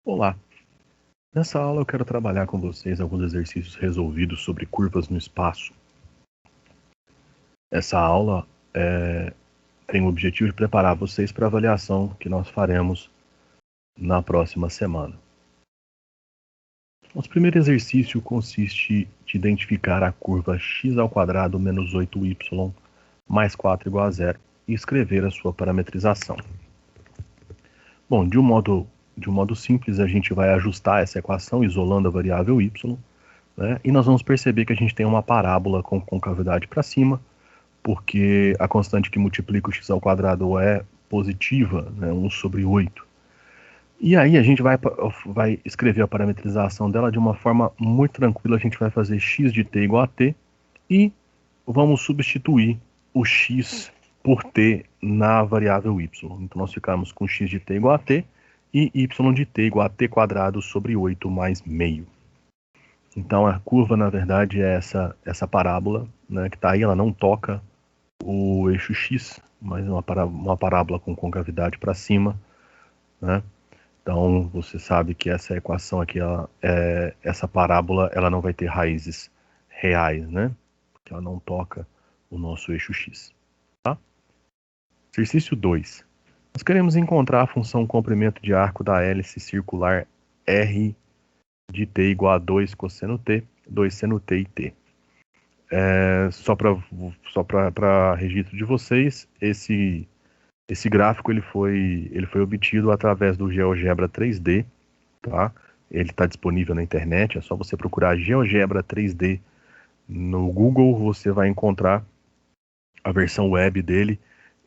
Olá, nessa aula eu quero trabalhar com vocês alguns exercícios resolvidos sobre curvas no espaço. Essa aula tem o objetivo de preparar vocês para a avaliação que nós faremos na próxima semana. Nosso primeiro exercício consiste de identificar a curva x² menos 8y mais 4 igual a zero e escrever a sua parametrização. Bom, de um modo simples, a gente vai ajustar essa equação isolando a variável y, né? E nós vamos perceber que a gente tem uma parábola com concavidade para cima, porque a constante que multiplica o x² é positiva, né, 1 sobre 8. E aí a gente vai escrever a parametrização dela de uma forma muito tranquila. A gente vai fazer x de t igual a t e vamos substituir o x por t na variável y. Então nós ficamos com x de t igual a t e y de t igual a t² sobre 8 mais meio. Então a curva, na verdade, é essa parábola, né, que está aí. Ela não toca o eixo x, mas é uma parábola com concavidade para cima, né? Então você sabe que essa equação aqui, essa parábola, ela não vai ter raízes reais, né? Porque ela não toca o nosso eixo x. Tá? Exercício 2. Nós queremos encontrar a função comprimento de arco da hélice circular R de t igual a 2 cosseno t, 2 seno t e t. Só para registro de vocês, esse gráfico ele foi obtido através do GeoGebra 3D, tá? Ele está disponível na internet, é só você procurar GeoGebra 3D no Google, você vai encontrar a versão web dele,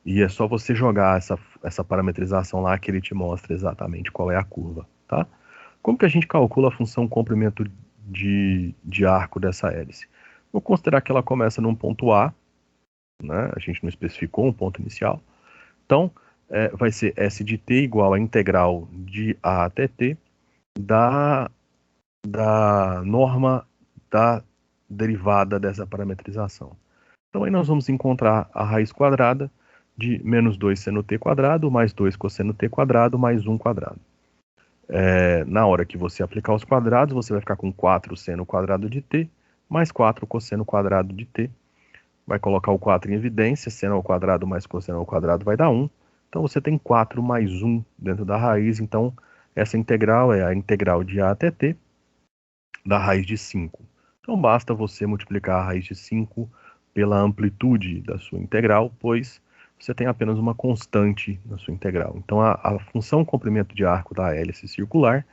e é só você jogar essa parametrização lá que ele te mostra exatamente qual é a curva, tá? Como que a gente calcula a função comprimento de arco dessa hélice? Vou considerar que ela começa num ponto A, né? A gente não especificou um ponto inicial. Então, vai ser S de t igual a integral de A até t da norma da derivada dessa parametrização. Então, aí nós vamos encontrar a raiz quadrada de menos 2 seno t² mais 2 cosseno t² mais 1². Na hora que você aplicar os quadrados, você vai ficar com 4 seno quadrado de t mais 4 cosseno quadrado de t. Vai colocar o 4 em evidência, seno ao quadrado mais cosseno ao quadrado vai dar 1. Então você tem 4 mais 1 dentro da raiz. Então essa integral é a integral de A até t da raiz de 5. Então basta você multiplicar a raiz de 5 pela amplitude da sua integral, pois você tem apenas uma constante na sua integral. Então a função comprimento de arco da hélice circular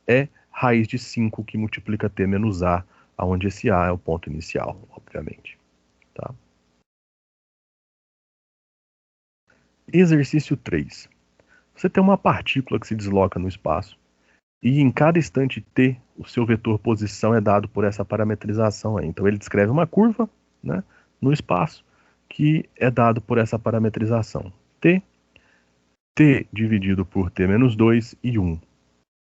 é raiz de 5 que multiplica t menos A, onde esse A é o ponto inicial, obviamente. Tá? Exercício 3. Você tem uma partícula que se desloca no espaço e em cada instante t, o seu vetor posição é dado por essa parametrização aí. Então ele descreve uma curva, né, no espaço que é dado por essa parametrização. T dividido por t menos 2 e 1.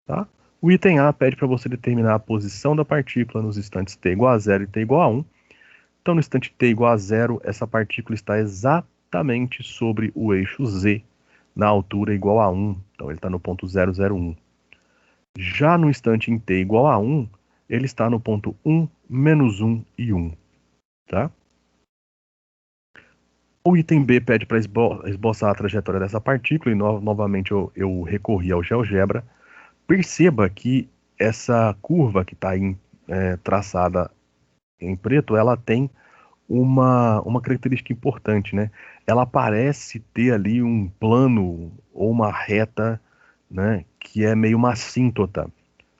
Tá? O item A pede para você determinar a posição da partícula nos instantes t igual a 0 e t igual a 1. Então no instante t igual a 0, essa partícula está exatamente sobre o eixo z, na altura igual a 1. Então ele está no ponto 001. Já no instante em t igual a 1, ele está no ponto 1, menos 1 e 1. Tá? O item B pede para esboçar a trajetória dessa partícula, e novamente eu recorri ao GeoGebra. Perceba que essa curva que está traçada em preto, ela tem uma característica importante, né? Ela parece ter ali um plano ou uma reta, né, que é meio uma assíntota,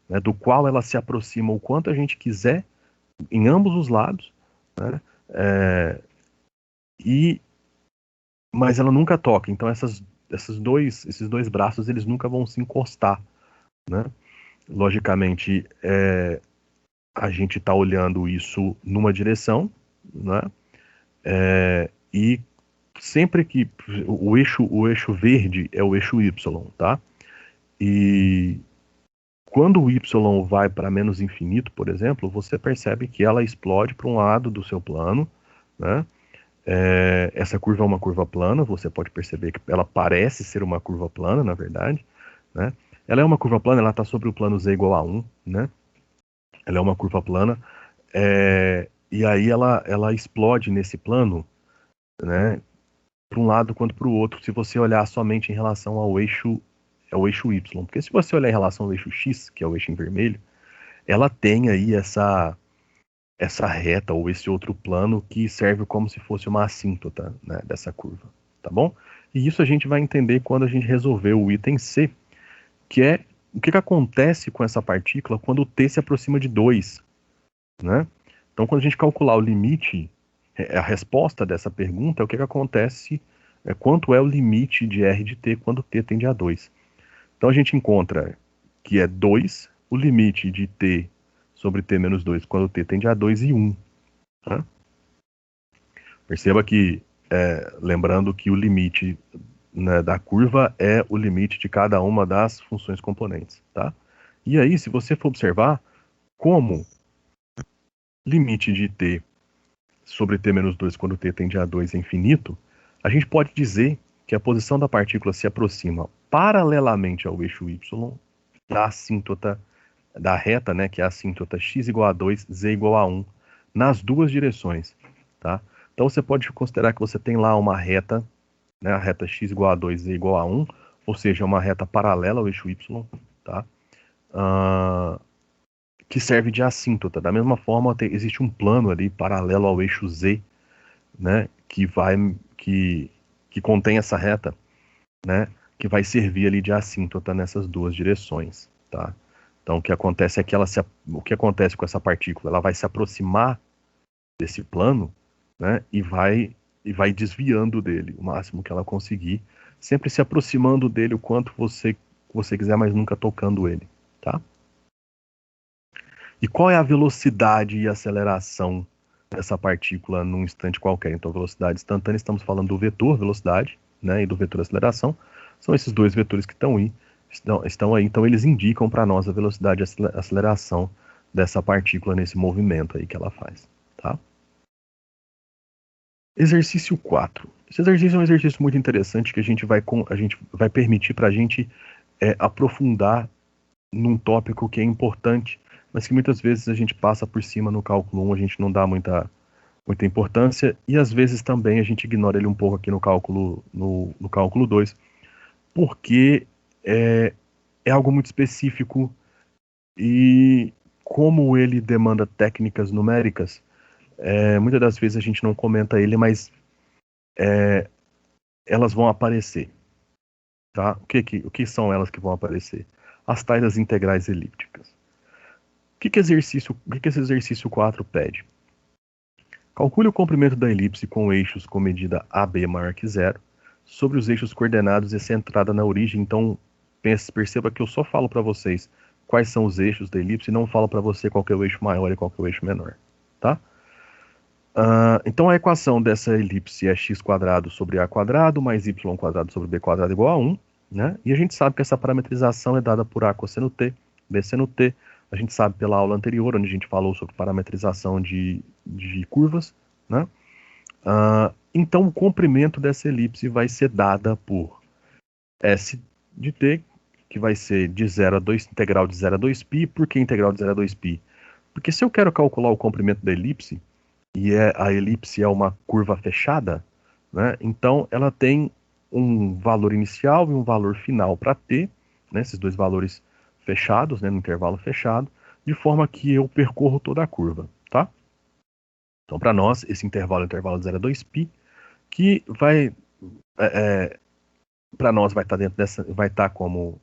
né, do qual ela se aproxima o quanto a gente quiser em ambos os lados, né, mas ela nunca toca. Então esses dois braços, eles nunca vão se encostar, né? Logicamente, a gente está olhando isso numa direção, né? E sempre que o eixo verde é o eixo y, tá? E quando o y vai para menos infinito, por exemplo, você percebe que ela explode para um lado do seu plano, né? Essa curva é uma curva plana, você pode perceber que ela parece ser uma curva plana, na verdade, né? Ela é uma curva plana, ela está sobre o plano z igual a 1, né? Ela é uma curva plana, e aí ela explode nesse plano, né? Para um lado quanto para o outro, se você olhar somente em relação ao eixo y. Porque se você olhar em relação ao eixo x, que é o eixo em vermelho, ela tem aí essa reta ou esse outro plano que serve como se fosse uma assíntota, né, dessa curva, tá bom? E isso a gente vai entender quando a gente resolver o item C, que é o que acontece com essa partícula quando o t se aproxima de 2, né? Então, quando a gente calcular o limite, a resposta dessa pergunta é o que acontece, quanto é o limite de R de t quando t tende a 2. Então, a gente encontra que é 2, o limite de t sobre t menos 2 quando t tende a 2 e 1. Tá? Perceba que, lembrando que o limite, né, da curva é o limite de cada uma das funções componentes. Tá? E aí, se você for observar, como limite de t sobre t menos 2 quando t tende a 2 é infinito, a gente pode dizer que a posição da partícula se aproxima paralelamente ao eixo y da assíntota da reta, né, que é a assíntota x igual a 2, z igual a 1, nas duas direções, tá? Então você pode considerar que você tem lá uma reta, né, a reta x igual a 2, z igual a 1, ou seja, uma reta paralela ao eixo y, tá? Que serve de assíntota. Da mesma forma, existe um plano ali paralelo ao eixo z, né, que contém essa reta, né, que vai servir ali de assíntota nessas duas direções, tá? Então, o que acontece é que o que acontece com essa partícula? Ela vai se aproximar desse plano, né, e vai desviando dele o máximo que ela conseguir, sempre se aproximando dele o quanto você quiser, mas nunca tocando ele, tá? E qual é a velocidade e aceleração dessa partícula num instante qualquer? Então, velocidade instantânea, estamos falando do vetor velocidade, né, e do vetor aceleração. São esses dois vetores que estão aí. Então, eles indicam para nós a velocidade e aceleração dessa partícula nesse movimento aí que ela faz. Tá? Exercício 4. Esse exercício é um exercício muito interessante que a gente vai permitir para a gente aprofundar num tópico que é importante, mas que muitas vezes a gente passa por cima no cálculo 1, a gente não dá muita importância, e às vezes também a gente ignora ele um pouco aqui no cálculo 2, porque é algo muito específico e como ele demanda técnicas numéricas, muitas das vezes a gente não comenta ele, mas elas vão aparecer. Tá? O que são elas que vão aparecer? As tais das integrais elípticas. O que esse exercício 4 pede? Calcule o comprimento da elipse com eixos com medida AB maior que zero sobre os eixos coordenados e centrada na origem. Então, perceba que eu só falo para vocês quais são os eixos da elipse e não falo para você qual que é o eixo maior e qual que é o eixo menor. Tá? Então, a equação dessa elipse é x² sobre a² mais y² sobre b² igual a 1. Né? E a gente sabe que essa parametrização é dada por A cosseno t, B seno t. A gente sabe pela aula anterior, onde a gente falou sobre parametrização de curvas. Né? Então, o comprimento dessa elipse vai ser dada por S de t, que vai ser de 0 a 2, integral de 0 a 2π. Por que integral de 0 a 2π? Porque se eu quero calcular o comprimento da elipse, e a elipse é uma curva fechada, né? Então ela tem um valor inicial e um valor final para t, né? Esses dois valores fechados, né? No intervalo fechado, de forma que eu percorro toda a curva. Tá? Então, para nós, esse intervalo é o intervalo de 0 a 2π, que vai, para nós, vai estar como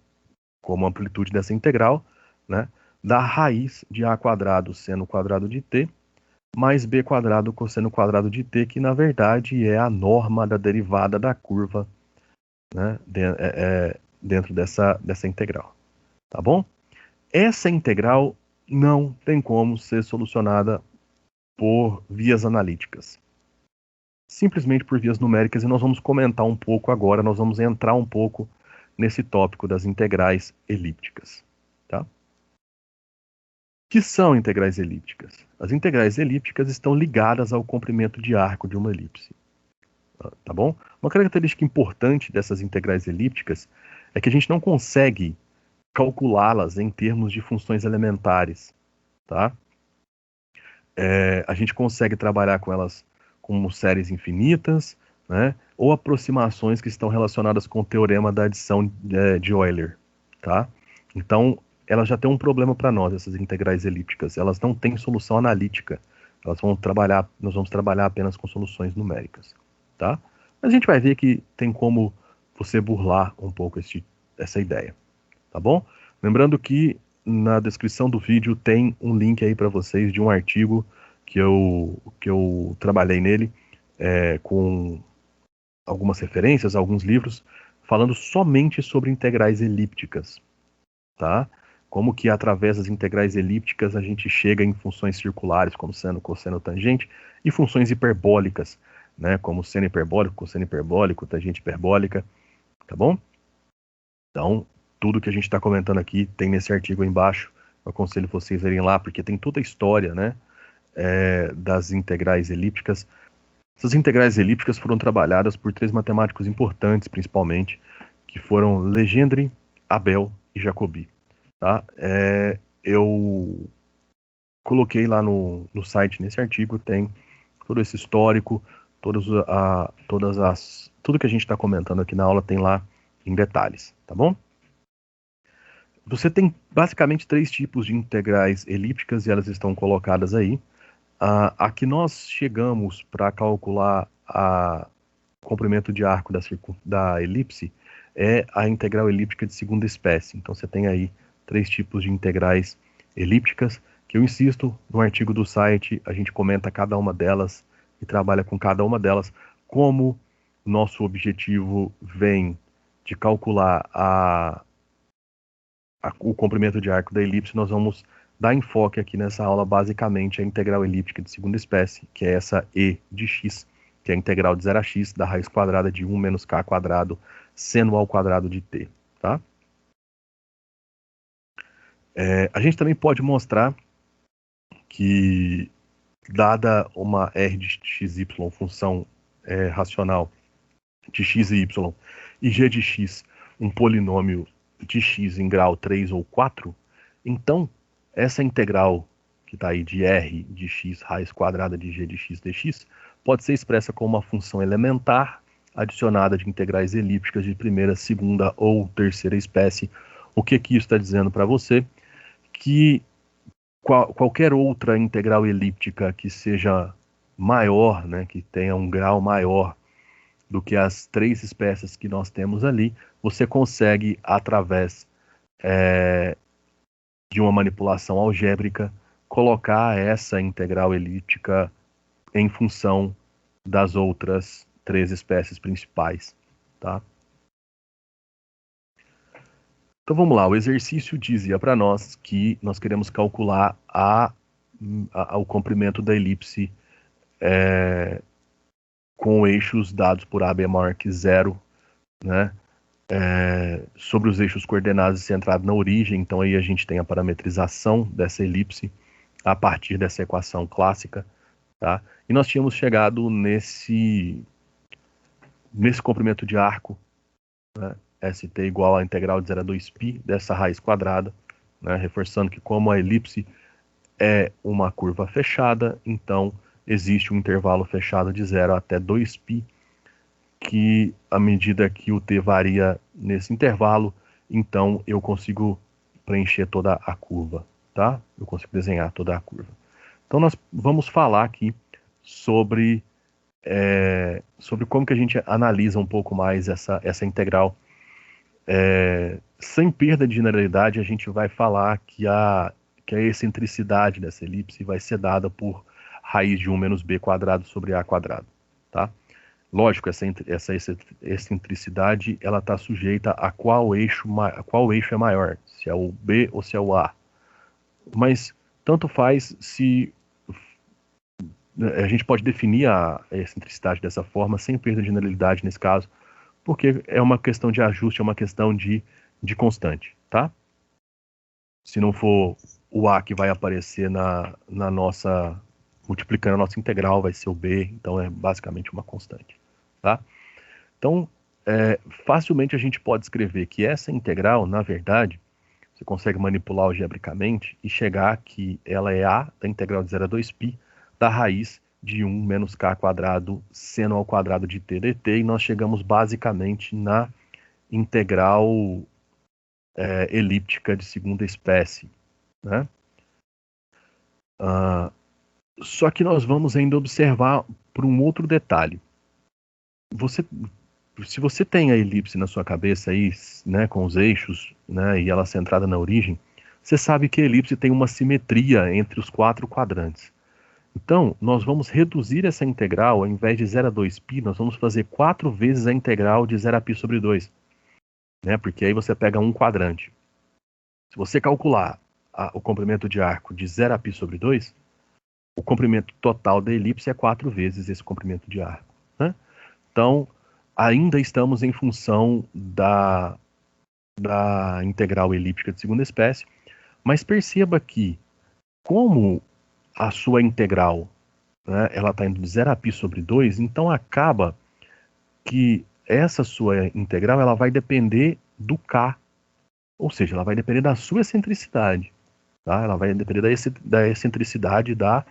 amplitude dessa integral, né? Da raiz de a² seno quadrado de t, mais b² cosseno quadrado de t, que na verdade é a norma da derivada da curva, né, dentro dessa integral. Tá bom? Essa integral não tem como ser solucionada por vias analíticas. Simplesmente por vias numéricas, e nós vamos comentar um pouco agora, nós vamos entrar um pouco nesse tópico das integrais elípticas. Tá? Que são integrais elípticas? As integrais elípticas estão ligadas ao comprimento de arco de uma elipse. Tá bom? Uma característica importante dessas integrais elípticas é que a gente não consegue calculá-las em termos de funções elementares, tá? A gente consegue trabalhar com elas como séries infinitas, né? Ou aproximações que estão relacionadas com o teorema da adição de Euler, tá? Então, elas já têm um problema para nós, essas integrais elípticas. Elas não têm solução analítica. Nós vamos trabalhar apenas com soluções numéricas, tá? Mas a gente vai ver que tem como você burlar um pouco essa ideia, tá bom? Lembrando que na descrição do vídeo tem um link aí para vocês de um artigo que eu trabalhei nele com algumas referências, alguns livros, falando somente sobre integrais elípticas, tá? Como que através das integrais elípticas a gente chega em funções circulares, como seno, cosseno, tangente, e funções hiperbólicas, né? Como seno hiperbólico, cosseno hiperbólico, tangente hiperbólica, tá bom? Então, tudo que a gente está comentando aqui tem nesse artigo aí embaixo. Eu aconselho vocês a irem lá, porque tem toda a história, né, das integrais elípticas. Essas integrais elípticas foram trabalhadas por 3 matemáticos importantes, principalmente, que foram Legendre, Abel e Jacobi. Tá? Eu coloquei lá no site, nesse artigo, tem todo esse histórico, tudo que a gente está comentando aqui na aula tem lá em detalhes, tá bom? Você tem basicamente 3 tipos de integrais elípticas e elas estão colocadas aí. A que nós chegamos para calcular o comprimento de arco da elipse é a integral elíptica de segunda espécie. Então você tem aí 3 tipos de integrais elípticas, que eu insisto, no artigo do site a gente comenta cada uma delas e trabalha com cada uma delas. Como nosso objetivo vem de calcular o comprimento de arco da elipse, nós vamos dar enfoque aqui nessa aula basicamente a integral elíptica de segunda espécie, que é essa e de x, que é a integral de 0 a x da raiz quadrada de 1 menos k quadrado seno ao quadrado de t, tá? A gente também pode mostrar que, dada uma r de xy, função racional de x e y, e g de x, um polinômio de x em grau 3 ou 4, então essa integral que está aí de r de x raiz quadrada de g de x dx pode ser expressa como uma função elementar adicionada de integrais elípticas de primeira, segunda ou terceira espécie. O que isso está dizendo para você? Que qualquer outra integral elíptica que seja maior, né, que tenha um grau maior do que as 3 espécies que nós temos ali, você consegue, através de uma manipulação algébrica, colocar essa integral elíptica em função das outras 3 espécies principais, tá? Então vamos lá, o exercício dizia para nós que nós queremos calcular o comprimento da elipse com eixos dados por AB maior que 0, né? Sobre os eixos coordenados e centrado na origem. Então aí a gente tem a parametrização dessa elipse a partir dessa equação clássica, tá? E nós tínhamos chegado nesse comprimento de arco, né? ST igual à integral de 0 a 2π dessa raiz quadrada, né? Reforçando que como a elipse é uma curva fechada, então existe um intervalo fechado de 0 até 2π, que à medida que o t varia nesse intervalo, então eu consigo preencher toda a curva, tá? Eu consigo desenhar toda a curva. Então nós vamos falar aqui sobre como que a gente analisa um pouco mais essa integral. Sem perda de generalidade, a gente vai falar que a excentricidade dessa elipse vai ser dada por raiz de 1 menos b quadrado sobre a quadrado, tá? Lógico, essa excentricidade ela está sujeita a qual eixo é maior, se é o B ou se é o A. Mas tanto faz se a gente pode definir a excentricidade dessa forma, sem perda de generalidade nesse caso, porque é uma questão de ajuste, é uma questão de constante, tá? Se não for o A que vai aparecer na nossa, multiplicando a nossa integral, vai ser o B, então é basicamente uma constante, tá? Então, facilmente a gente pode escrever que essa integral, na verdade, você consegue manipular algebricamente e chegar que ela é a da integral de 0 a 2π da raiz de 1 menos k quadrado seno ao quadrado de t dt, e nós chegamos basicamente na integral elíptica de segunda espécie, né? Só que nós vamos ainda observar por um outro detalhe. Se você tem a elipse na sua cabeça aí, né, com os eixos, né, e ela centrada na origem, você sabe que a elipse tem uma simetria entre os 4 quadrantes. Então, nós vamos reduzir essa integral, ao invés de 0 a 2π, nós vamos fazer 4 vezes a integral de 0 a π sobre 2. Né, porque aí você pega um quadrante. Se você calcular o comprimento de arco de 0 a π sobre 2, o comprimento total da elipse é 4 vezes esse comprimento de arco. Né? Então, ainda estamos em função da integral elíptica de segunda espécie, mas perceba que, como a sua integral, né, ela está indo de 0 a π sobre 2, então acaba que essa sua integral ela vai depender do k, ou seja, ela vai depender da sua excentricidade. Tá? Ela vai depender da excentricidade da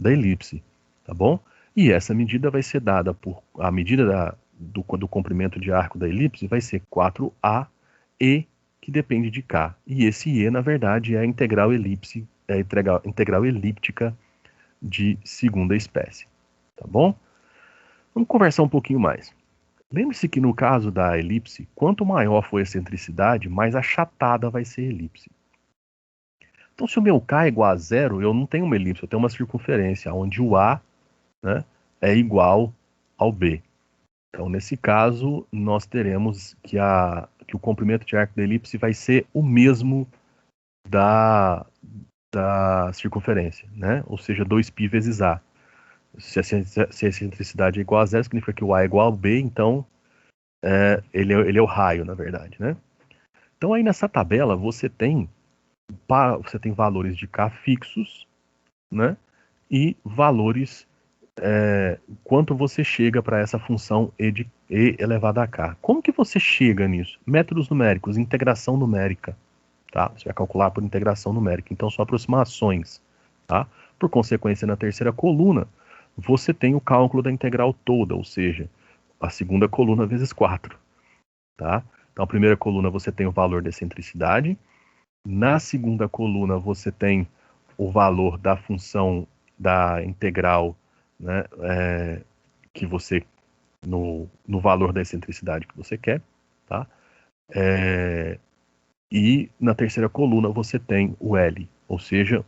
elipse, tá bom? E essa medida vai ser dada por a medida do comprimento de arco da elipse vai ser 4a e que depende de k. E esse e, na verdade, é a integral elipse, é a integral elíptica de segunda espécie, tá bom? Vamos conversar um pouquinho mais. Lembre-se que no caso da elipse, quanto maior for a excentricidade, mais achatada vai ser a elipse. Então, se o meu k é igual a zero, eu não tenho uma elipse, eu tenho uma circunferência, onde o a, né, é igual ao b. Então, nesse caso, nós teremos que o comprimento de arco da elipse vai ser o mesmo da circunferência, né? Ou seja, 2π vezes a. Se a excentricidade é igual a zero, significa que o a é igual ao b, então ele é o raio, na verdade, né? Então, aí nessa tabela, você tem valores de k fixos, né? E valores quanto você chega para essa função e elevado a k. Como que você chega nisso? Métodos numéricos, integração numérica. Tá? Você vai calcular por integração numérica. Então, são aproximações. Tá? Por consequência, na terceira coluna, você tem o cálculo da integral toda, ou seja, a segunda coluna vezes 4. Tá? Então, a primeira coluna você tem o valor da excentricidade. Na segunda coluna, você tem o valor da função da integral, né, que você, no valor da excentricidade que você quer. Tá? E na terceira coluna você tem o L, ou seja,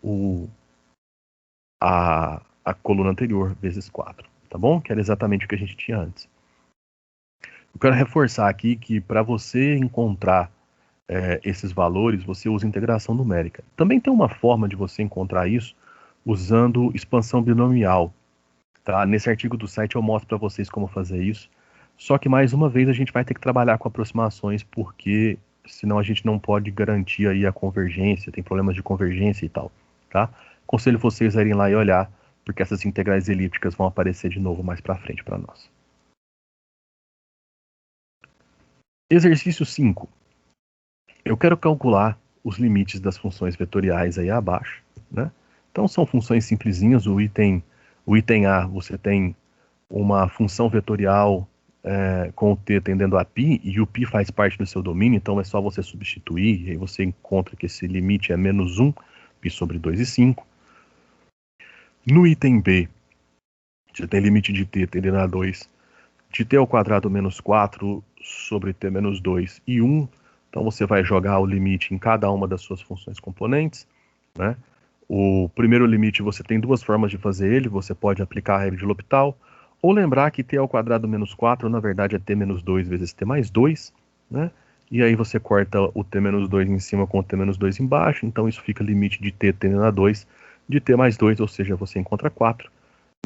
a coluna anterior vezes 4. Tá bom? Que era exatamente o que a gente tinha antes. Eu quero reforçar aqui que para você encontrar esses valores, você usa integração numérica. Também tem uma forma de você encontrar isso usando expansão binomial. Tá? Nesse artigo do site eu mostro para vocês como fazer isso. Só que, mais uma vez, a gente vai ter que trabalhar com aproximações, porque senão a gente não pode garantir aí a convergência, tem problemas de convergência e tal. Tá? Aconselho vocês a irem lá e olhar, porque essas integrais elípticas vão aparecer de novo mais para frente para nós. Exercício 5. Eu quero calcular os limites das funções vetoriais aí abaixo, né? Então são funções simplesinhas. O item A, você tem uma função vetorial com o t tendendo a π, e o π faz parte do seu domínio, então é só você substituir, e aí você encontra que esse limite é menos 1, π sobre 2 e 5. No item B, você tem limite de t tendendo a 2, de t ao quadrado menos 4 sobre t menos 2 e 1. Então você vai jogar o limite em cada uma das suas funções componentes, né? O primeiro limite você tem duas formas de fazer ele. Você pode aplicar a regra de L'Hopital, ou lembrar que t ao quadrado menos 4, na verdade, é t menos 2 vezes t mais 2, né? E aí você corta o t menos 2 em cima com o t menos 2 embaixo, então isso fica limite de t tendendo a 2 de t mais 2, ou seja, você encontra 4.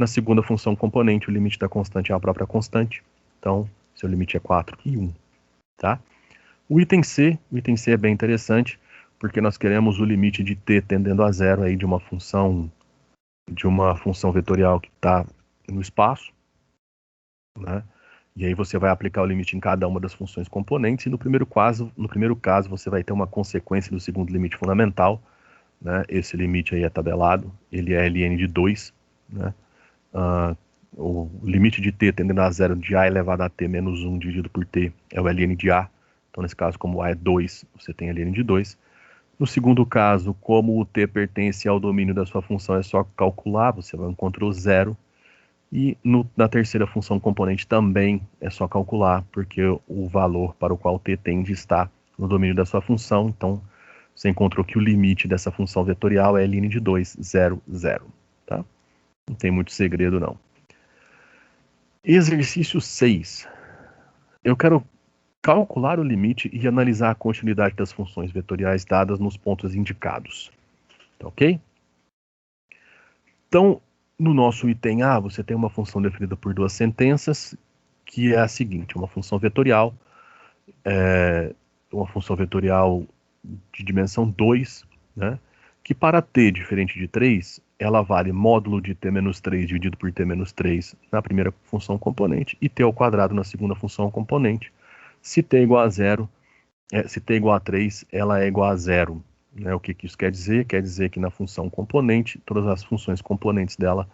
Na segunda função componente, o limite da constante é a própria constante, então seu limite é 4 e 1, tá? O item C é bem interessante, porque nós queremos o limite de t tendendo a 0 aí de uma função vetorial que está no espaço, né? E aí você vai aplicar o limite em cada uma das funções componentes, e no primeiro caso você vai ter uma consequência do segundo limite fundamental, né? Esse limite aí é tabelado, ele é ln de 2, né? O limite de t tendendo a zero de a elevado a t menos 1 dividido por t é o ln de a. Então, nesse caso, como a é 2, você tem ln de 2. No segundo caso, como o t pertence ao domínio da sua função, é só calcular, você vai encontrar o zero. E na terceira função componente também é só calcular, porque o valor para o qual t tende está no domínio da sua função. Então, você encontrou que o limite dessa função vetorial é ln de 2, 0, 0. Tá? Não tem muito segredo, não. Exercício 6. Eu quero calcular o limite e analisar a continuidade das funções vetoriais dadas nos pontos indicados. Tá ok? Então, no nosso item A, você tem uma função definida por duas sentenças, que é a seguinte, uma função vetorial de dimensão 2, né, que para t diferente de 3, ela vale módulo de t menos 3 dividido por t menos 3 na primeira função componente e t ao quadrado na segunda função componente. Se t é igual a 0, se t é igual a 3, ela é igual a 0. Né? O que isso quer dizer? Quer dizer que na função componente, todas as funções componentes dela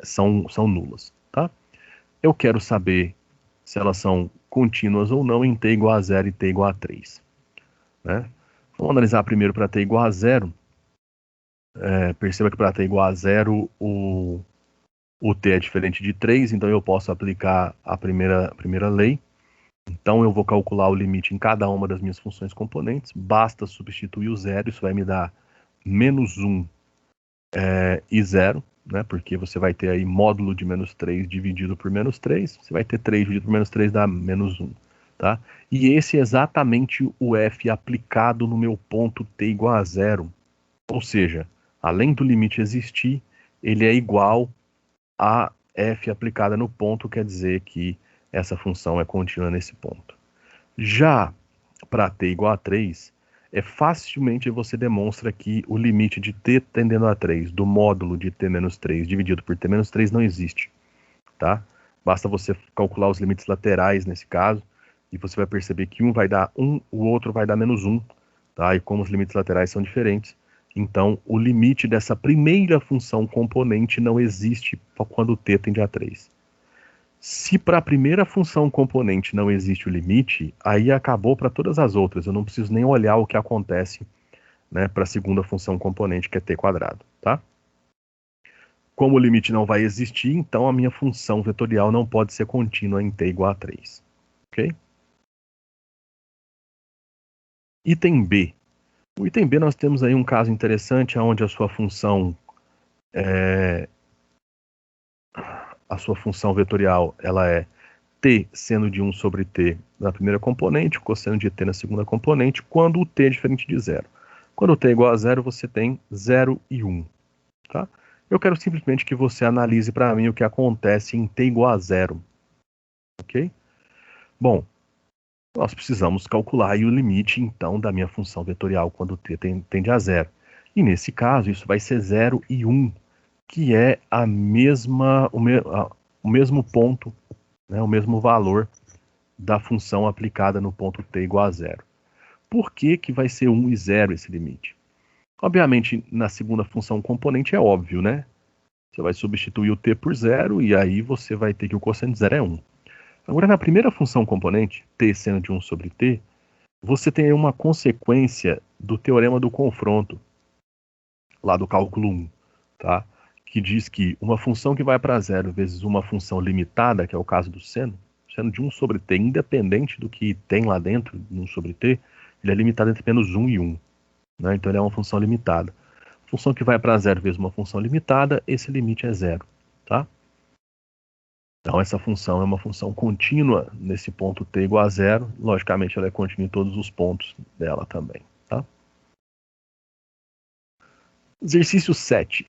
são nulas. Tá? Eu quero saber se elas são contínuas ou não em t igual a 0 e t igual a 3. Né? Vamos analisar primeiro para t igual a 0. Perceba que para t igual a 0, o t é diferente de 3, então eu posso aplicar a primeira lei. Então eu vou calcular o limite em cada uma das minhas funções componentes, basta substituir o zero, isso vai me dar menos 1 e 0, né? Porque você vai ter aí módulo de menos 3 dividido por menos 3, você vai ter 3 dividido por menos 3 dá menos 1, tá? E esse é exatamente o f aplicado no meu ponto t igual a 0, ou seja, além do limite existir, ele é igual a f aplicada no ponto, quer dizer que essa função é contínua nesse ponto. Já para t igual a 3, facilmente você demonstra que o limite de t tendendo a 3 do módulo de t menos 3 dividido por t menos 3 não existe. Tá? Basta você calcular os limites laterais nesse caso, e você vai perceber que um vai dar 1, o outro vai dar menos 1. Tá? E como os limites laterais são diferentes, então o limite dessa primeira função componente não existe quando t tende a 3. Se para a primeira função componente não existe o limite, aí acabou para todas as outras. Eu não preciso nem olhar o que acontece, né, para a segunda função componente, que é t quadrado. Tá? Como o limite não vai existir, então a minha função vetorial não pode ser contínua em t igual a 3. Ok? Item B. No item B nós temos aí um caso interessante onde a sua função vetorial ela é t seno de 1 sobre t na primeira componente, cosseno de t na segunda componente, quando o t é diferente de 0. Quando o t é igual a 0, você tem 0 e 1. Tá? Eu quero simplesmente que você analise para mim o que acontece em t igual a 0. Ok? Bom, nós precisamos calcular aí o limite, então, da minha função vetorial quando t tende a 0. E nesse caso, isso vai ser 0 e 1, que é o mesmo ponto, né, o mesmo valor da função aplicada no ponto t igual a 0. Por que vai ser 1 e 0 esse limite? Obviamente, na segunda função componente é óbvio, né? Você vai substituir o t por 0 e aí você vai ter que o cosseno de 0 é 1. Agora, na primeira função componente, t seno de 1 sobre t, você tem uma consequência do teorema do confronto, lá do cálculo 1, tá? Que diz que uma função que vai para 0 vezes uma função limitada, que é o caso do seno de 1 sobre t, independente do que tem lá dentro, de 1 sobre t, ele é limitado entre menos 1 e 1. Né? Então ele é uma função limitada. Função que vai para 0 vezes uma função limitada, esse limite é 0. Tá? Então essa função é uma função contínua nesse ponto t igual a 0. Logicamente ela é contínua em todos os pontos dela também. Tá? Exercício 7.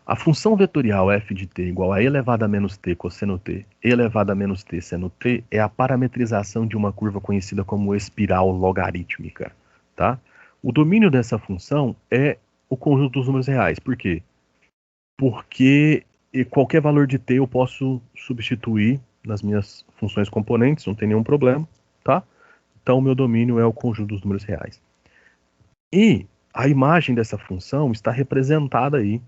A função vetorial f de t igual a e elevado a menos t cosseno t, e elevado a menos t seno t, é a parametrização de uma curva conhecida como espiral logarítmica. Tá? O domínio dessa função é o conjunto dos números reais. Por quê? Porque qualquer valor de t eu posso substituir, nas minhas funções componentes, não tem nenhum problema, tá? Então, o meu domínio é o conjunto dos números reais. E a imagem dessa função está representada aí,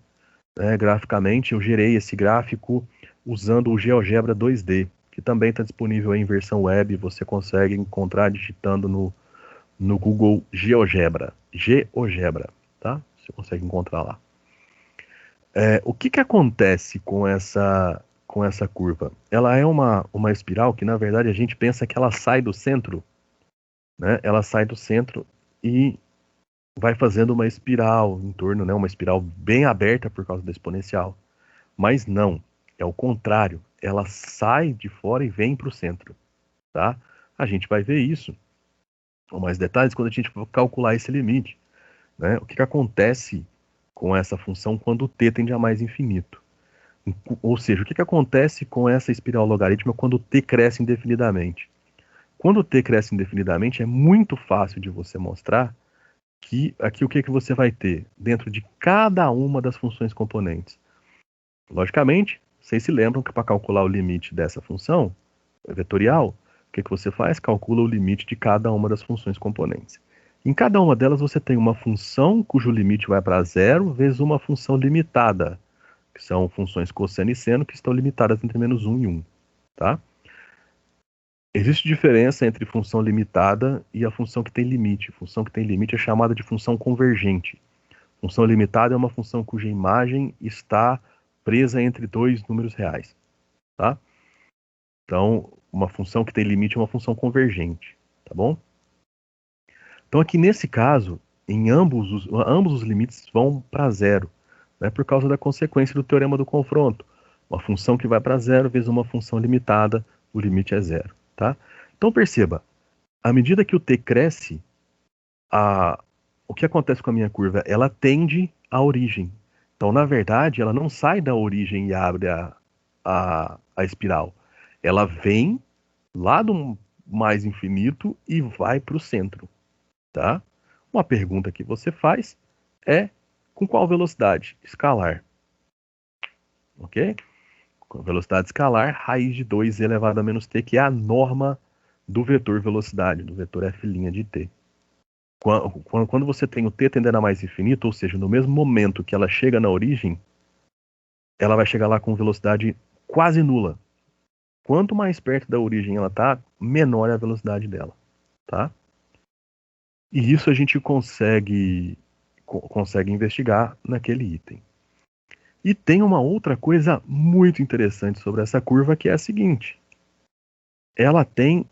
né, graficamente. Eu gerei esse gráfico usando o GeoGebra 2D, que também está disponível em versão web. Você consegue encontrar digitando no Google GeoGebra. GeoGebra, tá? Você consegue encontrar lá. O que acontece com essa curva? Ela é uma espiral que, na verdade, a gente pensa que ela sai do centro, né? Ela sai do centro e vai fazendo uma espiral em torno, né? Uma espiral bem aberta por causa da exponencial. Mas não, é o contrário. Ela sai de fora e vem para o centro, tá? A gente vai ver isso com mais detalhes quando a gente for calcular esse limite, né? O que acontece com essa função quando t tende a mais infinito? Ou seja, o que acontece com essa espiral logarítmica quando t cresce indefinidamente? Quando t cresce indefinidamente, é muito fácil de você mostrar que aqui o que você vai ter dentro de cada uma das funções componentes. Logicamente, vocês se lembram que para calcular o limite dessa função vetorial, o que você faz? Calcula o limite de cada uma das funções componentes. Em cada uma delas você tem uma função cujo limite vai para zero, vezes uma função limitada, que são funções cosseno e seno, que estão limitadas entre -1 e 1. Tá? Existe diferença entre função limitada e a função que tem limite. Função que tem limite é chamada de função convergente. Função limitada é uma função cuja imagem está presa entre dois números reais. Tá? Então, uma função que tem limite é uma função convergente. Tá bom? Então, aqui nesse caso, em ambos os limites vão para zero, né, por causa da consequência do teorema do confronto. Uma função que vai para zero vezes uma função limitada, o limite é zero. Tá? Então perceba, à medida que o t cresce, o que acontece com a minha curva? Ela tende à origem. Então, na verdade, ela não sai da origem e abre a espiral. Ela vem lá do mais infinito e vai para o centro. Tá? Uma pergunta que você faz é com qual velocidade? Escalar. Ok? Com velocidade escalar, raiz de 2 elevado a menos t, que é a norma do vetor velocidade, do vetor f' de t. Quando você tem o t tendendo a mais infinito, ou seja, no mesmo momento que ela chega na origem, ela vai chegar lá com velocidade quase nula. Quanto mais perto da origem ela está, menor é a velocidade dela. Tá? E isso a gente consegue investigar naquele item. E tem uma outra coisa muito interessante sobre essa curva, que é a seguinte. Ela tem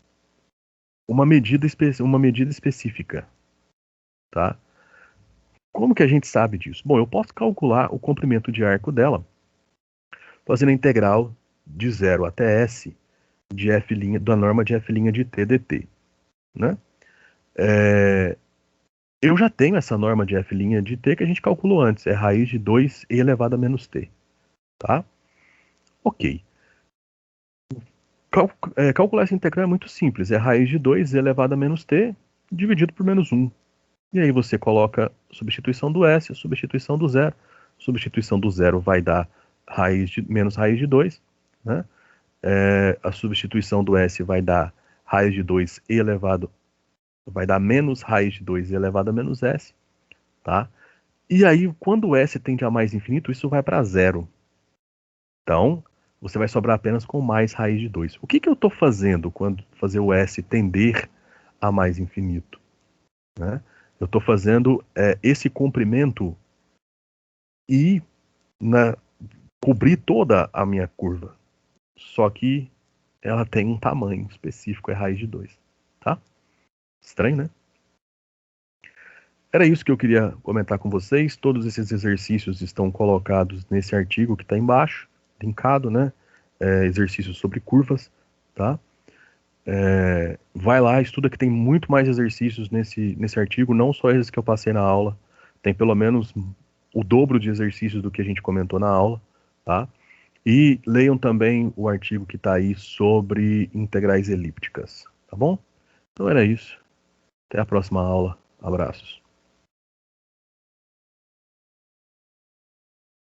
uma medida específica. Tá? Como que a gente sabe disso? Bom, eu posso calcular o comprimento de arco dela fazendo a integral de 0 até s de f', da norma de f' de t dt. Né? Eu já tenho essa norma de f' de t que a gente calculou antes. É raiz de 2e elevado a menos t. Tá? Ok. Calcular essa integral é muito simples. É raiz de 2 elevado a menos t dividido por -1. E aí você coloca a substituição do s, a substituição do zero. A substituição do zero vai dar menos raiz de 2. Né? A substituição do s vai dar raiz de 2 elevado, vai dar menos raiz de 2 elevado a menos s. Tá? E aí, quando o s tende a mais infinito, isso vai para zero. Então, você vai sobrar apenas com mais raiz de 2. O que eu estou fazendo quando fazer o s tender a mais infinito? Né? Eu estou fazendo esse comprimento e cobrir toda a minha curva. Só que ela tem um tamanho específico, é raiz de 2. Tá? Estranho, né? Era isso que eu queria comentar com vocês. Todos esses exercícios estão colocados nesse artigo que está embaixo, linkado, né? Exercícios sobre curvas, tá? Vai lá, estuda, que tem muito mais exercícios nesse artigo, não só esses que eu passei na aula. Tem pelo menos o dobro de exercícios do que a gente comentou na aula, tá? E leiam também o artigo que está aí sobre integrais elípticas, tá bom? Então era isso. Até a próxima aula. Abraços.